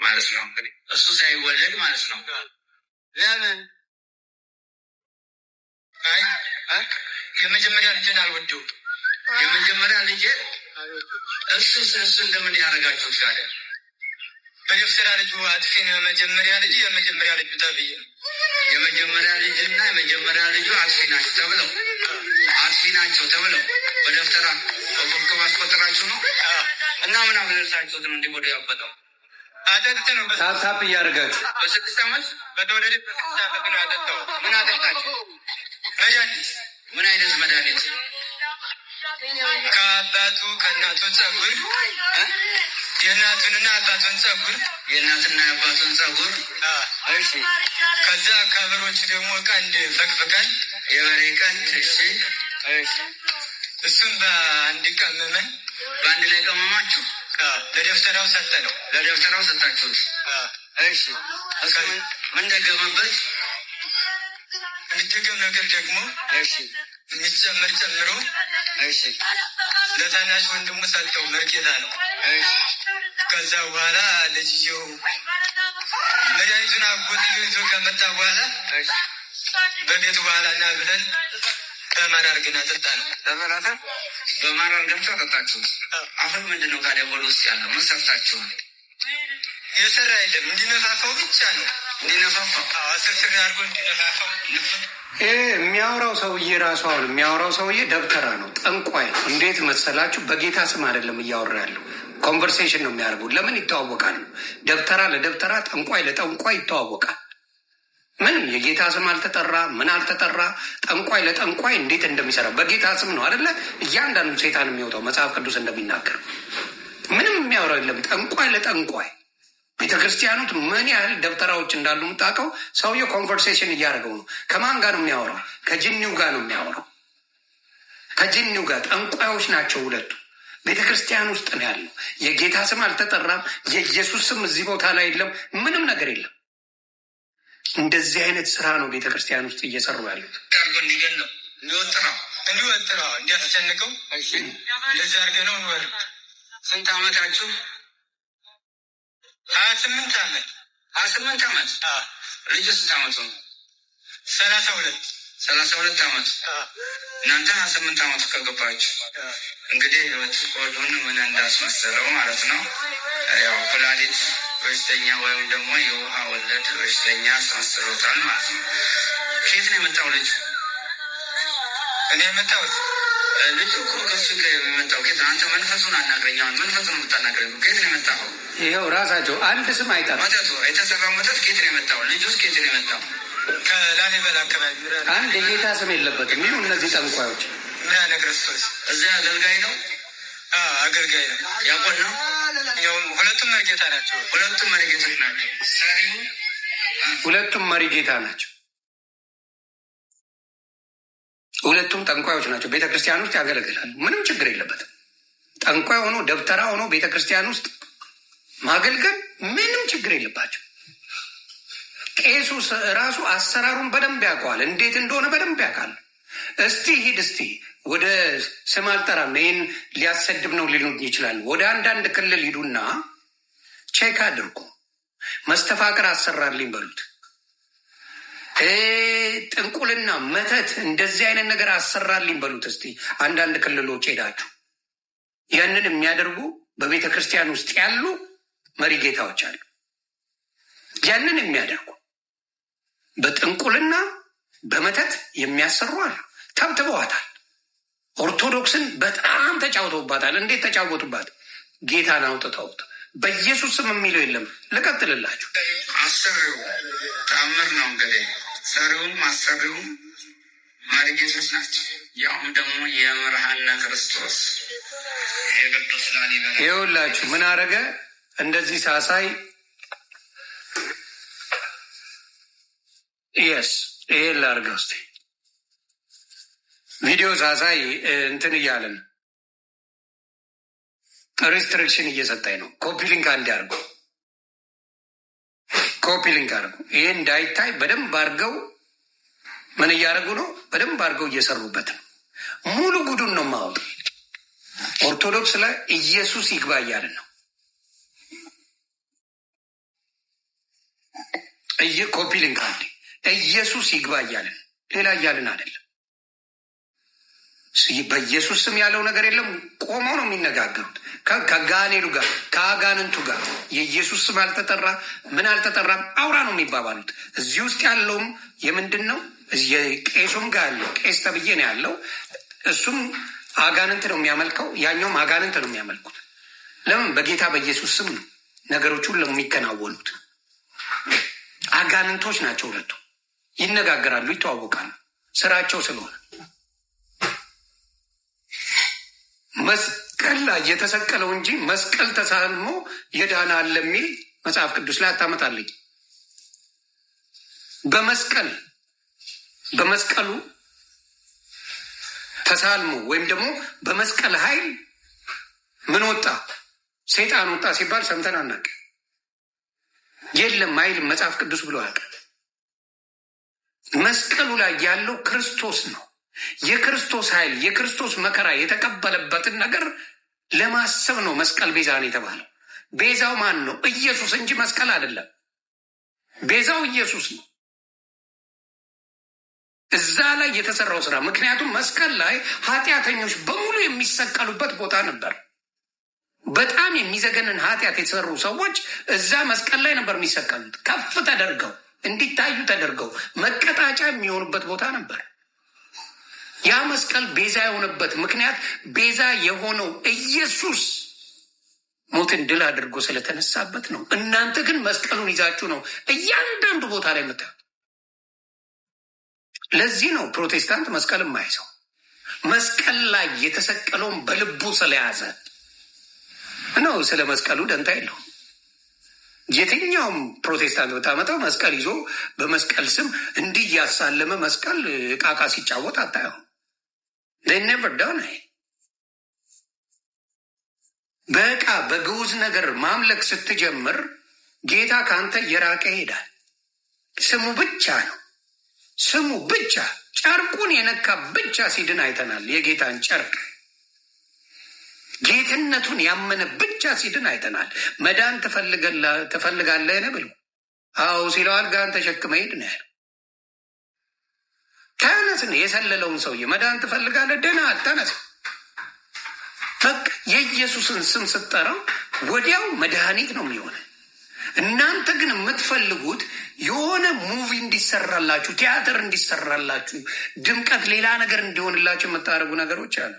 ማለት ነው። እንግዲህ እሱ ሳይወለድ ማለት ነው። ለምን የመጀመሪያ ልጅን አልወደው? የመጀመሪያ ልጅ እሱ እንደምን ያደረጋችሁት ጋር በደፍተራ ልጁ አጥፊን የመጀመሪያ ልጁ ተብዬ የመጀመሪያ ልጅና የመጀመሪያ ልጁ አጥፊ ናቸው ተብለው በደፍተራ ኮከብ አስቆጠራችሁ ነው እና ምን አበለሳችሁት ነው እንዲህ ወደ ያበጠው አጠጥተ ነው ታፕ እያደረጋችሁ በ6 ዓመት በተወለደ በ6 ዓመት ግን አጠጣው። ምን አጠጣችሁ? መድኃኒት። ምን አይነት መድኃኒት? ከአባቱ ከእናቱ ጸጉር የእናቱንና አባቱን ጸጉር የእናትና የአባቱን ጸጉር። እሺ። ከዛ ከበሮች ደግሞ ቀንድ ፈቅፍቀን የበሬ ቀንድ። እሺ። እሱም በአንድ ቀመመን። በአንድ ላይ ቀመማችሁ? ለደፍተራው ሰጠነው። ለደፍተራው ሰጣችሁት? እሺ። ምን ደገመበት? የሚደገም ነገር ደግሞ እሺ የሚጨመር ጨምሮ እሺ ለታናሽ ወንድሙ ሰጠው። መርጌታ ነው። እሺ ከዛ በኋላ ልጅየው መድኃኒቱን አጎትየው ይዞ ከመጣ በኋላ እሺ በቤቱ በኋላ እና ብለን በማር አድርገን አጠጣ ነው። ተበላተ በማር አድርጋችሁ አጠጣችሁ። አሁን ምንድን ነው ታዲያ ወደ ውስጥ ያለው? ምን ሰርታችሁ? የሰራ የለም እንዲነፋፋው ብቻ ነው። እንዲነፋፋው አስር አድርጎ እንዲነፋፋው። የሚያወራው ሰውዬ ራሱ አሁን የሚያወራው ሰውዬ ደብተራ ነው፣ ጠንቋይ ነው። እንዴት መሰላችሁ? በጌታ ስም አይደለም እያወራ ያለው፣ ኮንቨርሴሽን ነው የሚያደርጉት። ለምን ይተዋወቃሉ? ደብተራ ለደብተራ፣ ጠንቋይ ለጠንቋይ ይተዋወቃል። ምንም የጌታ ስም አልተጠራ ምን አልተጠራ፣ ጠንቋይ ለጠንቋይ እንዴት እንደሚሰራ በጌታ ስም ነው አይደለ? እያንዳንዱ ሴጣን የሚወጣው መጽሐፍ ቅዱስ እንደሚናገር ምንም የሚያወራው የለም። ጠንቋይ ለጠንቋይ ቤተ ክርስቲያኑት ምን ያህል ደብተራዎች እንዳሉ የምታውቀው። ሰውየው ኮንቨርሴሽን እያደረገው ነው። ከማን ጋር ነው የሚያወራው? ከጅኒው ጋር ነው የሚያወራው። ከጅኒው ጋር ጠንቋዮች ናቸው ሁለቱ። ቤተ ክርስቲያን ውስጥ ነው ያለው። የጌታ ስም አልተጠራም። የኢየሱስ ስም እዚህ ቦታ ላይ የለም። ምንም ነገር የለም። እንደዚህ አይነት ስራ ነው ቤተ ክርስቲያን ውስጥ እየሰሩ ያሉት። እንዲያስጨንቀው እንደዚህ አድርገህ ነው እንወር። ስንት ዓመታችሁ? 28 ዓመት። 28 ዓመት። ልጁ ስንት ዓመቱ ነው? 32 ዓመት። እናንተ 28 ዓመቱ ከገባችሁ እንግዲህ ኮዱን ምን እንዳስመሰለው ማለት ነው። ያው ኩላሊት በሽተኛ ወይም ደግሞ የውሃ ወለድ በሽተኛ አስመስሎታል ማለት ነው። ከየት ነው የመጣው ልጁ? እኔ የመጣሁት ልጁ እኮ ከሱ የመጣው ኬት? አንተ መንፈሱን አናግረኛውን መንፈሱን የምታናግረኝ ኬት ነው የመጣው? ይኸው ራሳቸው አንድ ስም አይጠራም። መጠጡ የተሰራው መጠጥ ኬት ነው የመጣው? ልጁስ ኬት ነው የመጣው? ከላሊበላ አካባቢ። አንድ የጌታ ስም የለበትም። ይሁ እነዚህ ጠንቋዮች ምን ክርስቶስ እዚያ አገልጋይ ነው። አገልጋይ ነው። ያቆን ነው። ሁለቱም መሪጌታ ናቸው። ሁለቱም መሪጌቶች ናቸው። ሁለቱም መሪጌታ ናቸው። ሁለቱም ጠንቋዮች ናቸው። ቤተ ክርስቲያን ውስጥ ያገለግላሉ። ምንም ችግር የለበትም። ጠንቋይ ሆኖ ደብተራ ሆኖ ቤተ ክርስቲያን ውስጥ ማገልገል ምንም ችግር የለባቸው። ቄሱ ራሱ አሰራሩን በደንብ ያውቀዋል። እንዴት እንደሆነ በደንብ ያውቃል። እስቲ ሂድ፣ እስቲ ወደ ስም አልጠራም ይህን ሊያሰድብ ነው ሊሉ ይችላል። ወደ አንዳንድ ክልል ሂዱና ቼክ አድርጉ። መስተፋቅር አሰራልኝ በሉት። ጥንቁልና፣ መተት፣ እንደዚህ አይነት ነገር አሰራልኝ በሉት። እስቲ አንዳንድ ክልሎች ሄዳችሁ ያንን የሚያደርጉ በቤተ ክርስቲያን ውስጥ ያሉ መሪ ጌታዎች አሉ። ያንን የሚያደርጉ በጥንቁልና በመተት የሚያሰሩ አሉ። ተብትበዋታል። ኦርቶዶክስን በጣም ተጫውተውባታል። እንዴት ተጫወቱባት? ጌታን አውጥተውት በኢየሱስ ስም የሚለው የለም። ልቀጥልላችሁ። አሰሪው ታምር ነው እንግዲህ ሰሪውም አሰሪውም መሪጌቶች ናቸው። ያውም ደግሞ የመርሃነ ክርስቶስ የቅዱስ ላሊበላ። ይኸውላችሁ ምን አረገ? እንደዚህ ሳሳይ የስ ይሄ ላርገው እስኪ ቪዲዮ ሳሳይ እንትን እያለን ሪስትሪክሽን እየሰጠኝ ነው። ኮፒ ሊንክ አንድ አድርጉ፣ ኮፒ ሊንክ አድርጉ። ይሄ እንዳይታይ በደንብ አድርገው ምን እያደረጉ ነው? በደንብ አድርገው እየሰሩበት ነው። ሙሉ ጉዱን ነው የማወጣው። ኦርቶዶክስ ላይ ኢየሱስ ይግባ እያለን ነው። ኮፒ ሊንክ አለ። ኢየሱስ ይግባ እያልን ሌላ እያልን አይደለም። በኢየሱስ ስም ያለው ነገር የለም። ቆመው ነው የሚነጋገሩት ከጋኔሉ ጋር ከአጋንንቱ ጋር። የኢየሱስ ስም አልተጠራ ምን አልተጠራም አውራ ነው የሚባባሉት። እዚህ ውስጥ ያለውም የምንድን ነው? ቄሱም ጋር ያለው ቄስ ተብዬ ነው ያለው። እሱም አጋንንት ነው የሚያመልከው፣ ያኛውም አጋንንት ነው የሚያመልኩት። ለምን? በጌታ በኢየሱስ ስም ነው ነገሮች ሁሉ የሚከናወኑት። አጋንንቶች ናቸው ሁለቱ። ይነጋገራሉ፣ ይተዋወቃሉ፣ ስራቸው ስለሆነ። መስቀል ላይ የተሰቀለው እንጂ መስቀል ተሳልሞ የዳነ አለ የሚል መጽሐፍ ቅዱስ ላይ አታመጣልኝ። በመስቀሉ ተሳልሞ ወይም ደግሞ በመስቀል ኃይል ምን ወጣ? ሰይጣን ወጣ ሲባል ሰምተን አናውቅም። የለም አይልም መጽሐፍ ቅዱስ ብሎ ያውቃል። መስቀሉ ላይ ያለው ክርስቶስ ነው። የክርስቶስ ኃይል የክርስቶስ መከራ የተቀበለበትን ነገር ለማሰብ ነው መስቀል ቤዛ ነው የተባለው። ቤዛው ማን ነው? ኢየሱስ እንጂ መስቀል አይደለም። ቤዛው ኢየሱስ ነው። እዛ ላይ የተሰራው ስራ። ምክንያቱም መስቀል ላይ ኃጢአተኞች በሙሉ የሚሰቀሉበት ቦታ ነበር። በጣም የሚዘገንን ኃጢአት የተሰሩ ሰዎች እዛ መስቀል ላይ ነበር የሚሰቀሉት። ከፍ ተደርገው እንዲታዩ ተደርገው መቀጣጫ የሚሆኑበት ቦታ ነበር። ያ መስቀል ቤዛ የሆነበት ምክንያት ቤዛ የሆነው ኢየሱስ ሞትን ድል አድርጎ ስለተነሳበት ነው። እናንተ ግን መስቀሉን ይዛችሁ ነው እያንዳንዱ ቦታ ላይ የምታዩት። ለዚህ ነው ፕሮቴስታንት መስቀል የማይዘው። መስቀል ላይ የተሰቀለውን በልቡ ስለያዘ ነው። ስለ መስቀሉ ደንታ የለውም። የትኛውም ፕሮቴስታንት ብታመጣው መስቀል ይዞ በመስቀል ስም እንዲህ እያሳለመ መስቀል ቃቃ ሲጫወት አታየው። ኔቨር ዳውን። በቃ በግዑዝ ነገር ማምለክ ስትጀምር ጌታ ከአንተ እየራቀ ይሄዳል። ስሙ ብቻ ነው። ስሙ ብቻ ጨርቁን የነካ ብቻ ሲድን አይተናል። የጌታን ጨርቅ ጌትነቱን ያመነ ብቻ ሲድን አይተናል። መዳን ትፈልጋለህን ብሎ አዎ ሲለው አልጋን ተሸክመ ሂድ ነው ያለው። ተነስ ነው የሰለለውን ሰውዬ መዳን ትፈልጋለህ? ደህና ተነስ። በቃ የኢየሱስን ስም ስትጠራው ወዲያው መድኃኒት ነው የሚሆነ። እናንተ ግን የምትፈልጉት የሆነ ሙቪ እንዲሰራላችሁ፣ ቲያትር እንዲሰራላችሁ፣ ድምቀት ሌላ ነገር እንዲሆንላችሁ የምታደርጉ ነገሮች አሉ።